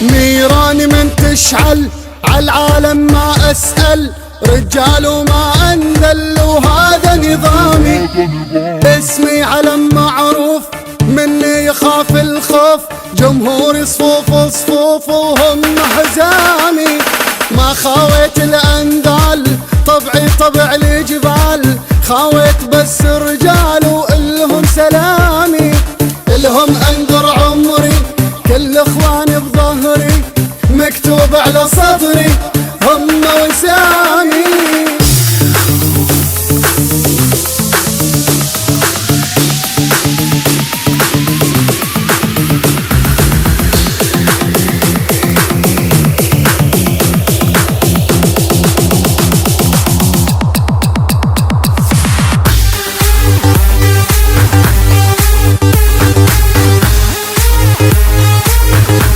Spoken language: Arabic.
نيران من تشعل عالعالم ما أسأل، رجال وما أنذل وهذا نظامي. اسمي علم معروف مني يخاف الخوف، جمهوري صفوف صفوف وهم حزامي. ما خاويت الأنذال طبعي طبع الجبال، خاويت بس رجال وإلهم سلامي. إلهم أنذر عمري كل إخواني بظهري، مكتوب على صدري هم وسامي.